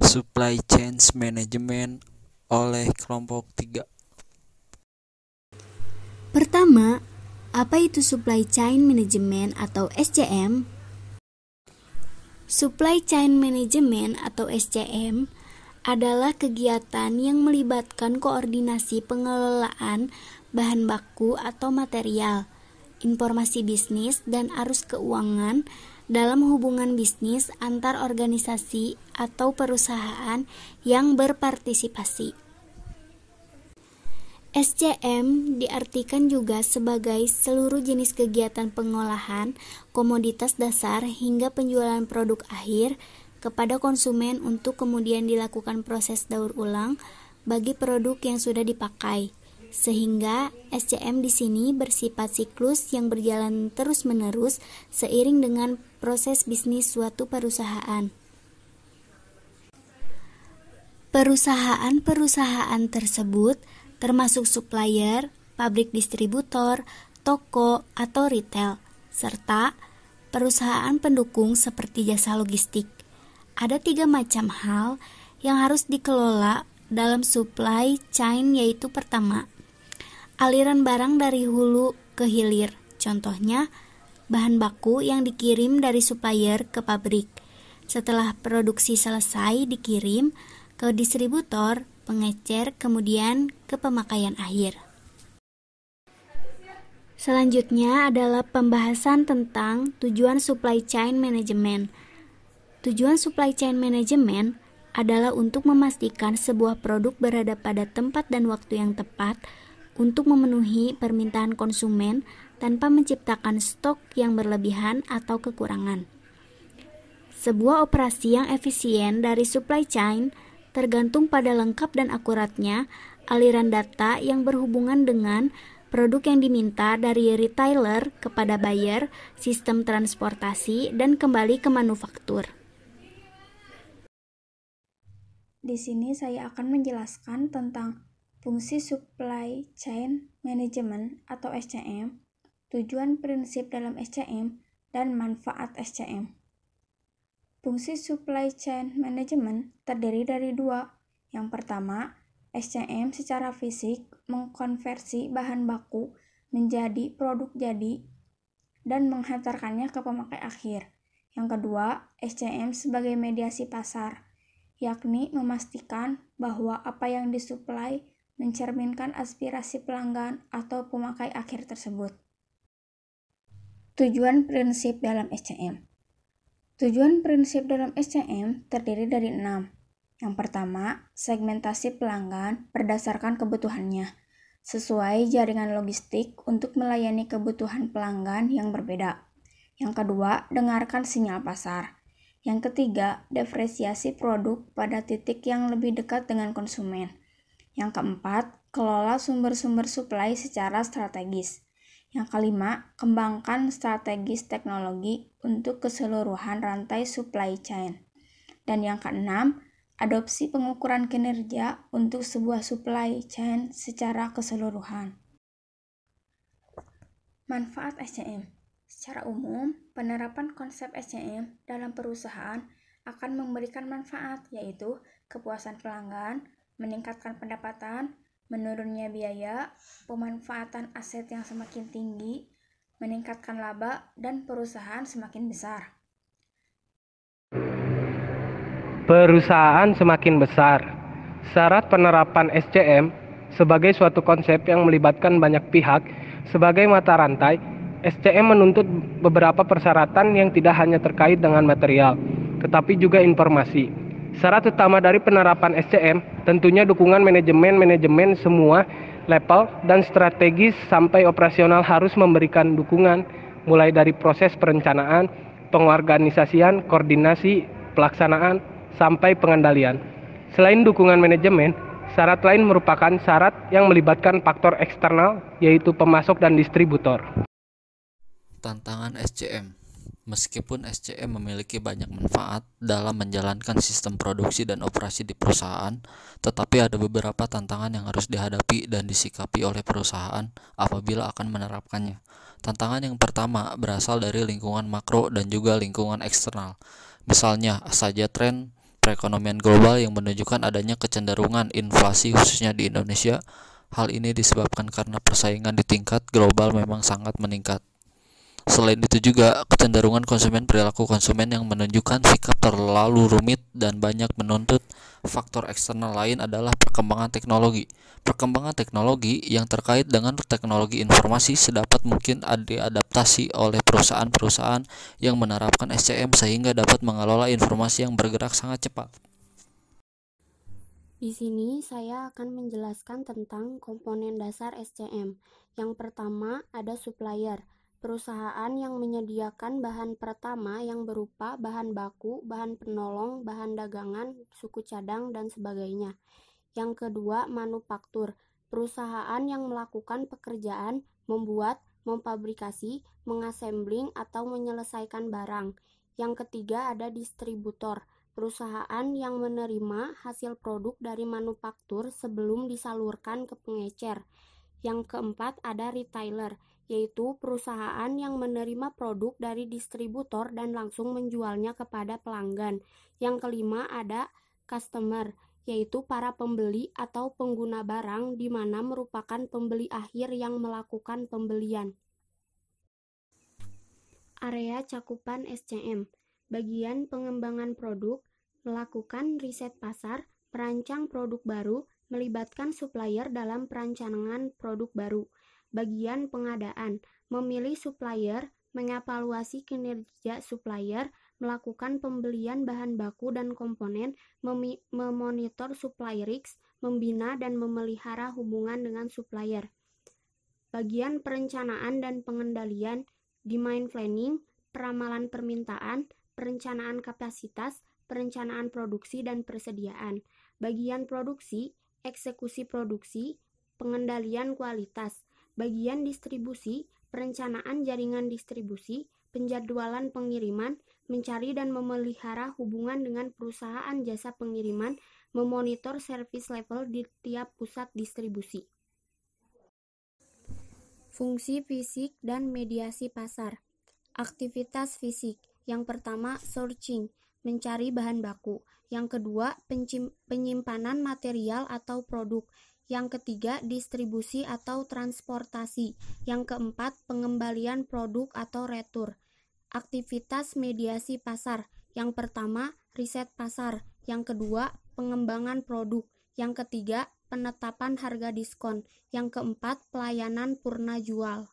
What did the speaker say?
Supply Chain Management oleh kelompok 3. Pertama, apa itu Supply Chain Management atau SCM? Supply Chain Management atau SCM adalah kegiatan yang melibatkan koordinasi pengelolaan bahan baku atau material, informasi bisnis, dan arus keuangan dalam hubungan bisnis antar organisasi atau perusahaan yang berpartisipasi. SCM diartikan juga sebagai seluruh jenis kegiatan pengolahan komoditas dasar hingga penjualan produk akhir kepada konsumen untuk kemudian dilakukan proses daur ulang bagi produk yang sudah dipakai. Sehingga SCM di sini bersifat siklus yang berjalan terus-menerus seiring dengan proses bisnis suatu perusahaan. Perusahaan-perusahaan tersebut termasuk supplier, pabrik distributor, toko atau retail, serta perusahaan pendukung seperti jasa logistik. Ada 3 macam hal yang harus dikelola dalam supply chain, yaitu pertama, aliran barang dari hulu ke hilir. Contohnya, bahan baku yang dikirim dari supplier ke pabrik. Setelah produksi selesai dikirim ke distributor, pengecer, kemudian ke pemakaian akhir. Selanjutnya adalah pembahasan tentang tujuan supply chain management. Tujuan supply chain management adalah untuk memastikan sebuah produk berada pada tempat dan waktu yang tepat untuk memenuhi permintaan konsumen tanpa menciptakan stok yang berlebihan atau kekurangan. Sebuah operasi yang efisien dari supply chain tergantung pada lengkap dan akuratnya aliran data yang berhubungan dengan produk yang diminta dari retailer kepada buyer, sistem transportasi, dan kembali ke manufaktur. Di sini saya akan menjelaskan tentang fungsi Supply Chain Management atau SCM, tujuan prinsip dalam SCM, dan manfaat SCM. Fungsi Supply Chain Management terdiri dari 2. Yang pertama, SCM secara fisik mengkonversi bahan baku menjadi produk jadi dan menghantarkannya ke pemakai akhir. Yang kedua, SCM sebagai mediasi pasar, yakni memastikan bahwa apa yang disuplai mencerminkan aspirasi pelanggan atau pemakai akhir tersebut. Tujuan prinsip dalam SCM. Tujuan prinsip dalam SCM terdiri dari 6. Yang pertama, segmentasi pelanggan berdasarkan kebutuhannya, sesuai jaringan logistik untuk melayani kebutuhan pelanggan yang berbeda. Yang kedua, dengarkan sinyal pasar. Yang ketiga, diferensiasi produk pada titik yang lebih dekat dengan konsumen. Yang keempat, kelola sumber-sumber supply secara strategis. Yang kelima, kembangkan strategis teknologi untuk keseluruhan rantai supply chain. Dan yang keenam, adopsi pengukuran kinerja untuk sebuah supply chain secara keseluruhan. Manfaat SCM. Secara umum, penerapan konsep SCM dalam perusahaan akan memberikan manfaat, yaitu kepuasan pelanggan, meningkatkan pendapatan, menurunnya biaya, pemanfaatan aset yang semakin tinggi, meningkatkan laba, dan perusahaan semakin besar. Perusahaan semakin besar. Syarat penerapan SCM sebagai suatu konsep yang melibatkan banyak pihak sebagai mata rantai, SCM menuntut beberapa persyaratan yang tidak hanya terkait dengan material, tetapi juga informasi. Syarat utama dari penerapan SCM tentunya dukungan manajemen semua level dan strategis sampai operasional harus memberikan dukungan mulai dari proses perencanaan, pengorganisasian, koordinasi, pelaksanaan, sampai pengendalian. Selain dukungan manajemen, syarat lain merupakan syarat yang melibatkan faktor eksternal, yaitu pemasok dan distributor. Tantangan SCM. Meskipun SCM memiliki banyak manfaat dalam menjalankan sistem produksi dan operasi di perusahaan, tetapi ada beberapa tantangan yang harus dihadapi dan disikapi oleh perusahaan apabila akan menerapkannya. Tantangan yang pertama berasal dari lingkungan makro dan juga lingkungan eksternal. Misalnya saja tren perekonomian global yang menunjukkan adanya kecenderungan inflasi khususnya di Indonesia. Hal ini disebabkan karena persaingan di tingkat global memang sangat meningkat. Selain itu juga kecenderungan perilaku konsumen yang menunjukkan sikap terlalu rumit dan banyak menuntut. Faktor eksternal lain adalah perkembangan teknologi. Perkembangan teknologi yang terkait dengan teknologi informasi sedapat mungkin diadaptasi oleh perusahaan-perusahaan yang menerapkan SCM sehingga dapat mengelola informasi yang bergerak sangat cepat. Di sini saya akan menjelaskan tentang komponen dasar SCM. Yang pertama ada supplier, perusahaan yang menyediakan bahan pertama yang berupa bahan baku, bahan penolong, bahan dagangan, suku cadang, dan sebagainya. Yang kedua manufaktur, perusahaan yang melakukan pekerjaan, membuat, memfabrikasi, mengassembling, atau menyelesaikan barang. Yang ketiga ada distributor, perusahaan yang menerima hasil produk dari manufaktur sebelum disalurkan ke pengecer. Yang keempat ada retailer, yaitu perusahaan yang menerima produk dari distributor dan langsung menjualnya kepada pelanggan. Yang kelima ada customer, yaitu para pembeli atau pengguna barang di mana merupakan pembeli akhir yang melakukan pembelian. Area cakupan SCM, bagian pengembangan produk, melakukan riset pasar, merancang produk baru, melibatkan supplier dalam perancangan produk baru. Bagian pengadaan, memilih supplier, mengevaluasi kinerja supplier, melakukan pembelian bahan baku dan komponen, memonitor supply risk, membina dan memelihara hubungan dengan supplier. Bagian perencanaan dan pengendalian, demand planning, peramalan permintaan, perencanaan kapasitas, perencanaan produksi dan persediaan. Bagian produksi, eksekusi produksi, pengendalian kualitas. Bagian distribusi, perencanaan jaringan distribusi, penjadwalan pengiriman, mencari dan memelihara hubungan dengan perusahaan jasa pengiriman, memonitor service level di tiap pusat distribusi. Fungsi fisik dan mediasi pasar. Aktivitas fisik. Yang pertama, sourcing, mencari bahan baku. Yang kedua, penyimpanan material atau produk. Yang ketiga, distribusi atau transportasi. Yang keempat, pengembalian produk atau retur. Aktivitas mediasi pasar. Yang pertama, riset pasar. Yang kedua, pengembangan produk. Yang ketiga, penetapan harga diskon. Yang keempat, pelayanan purna jual.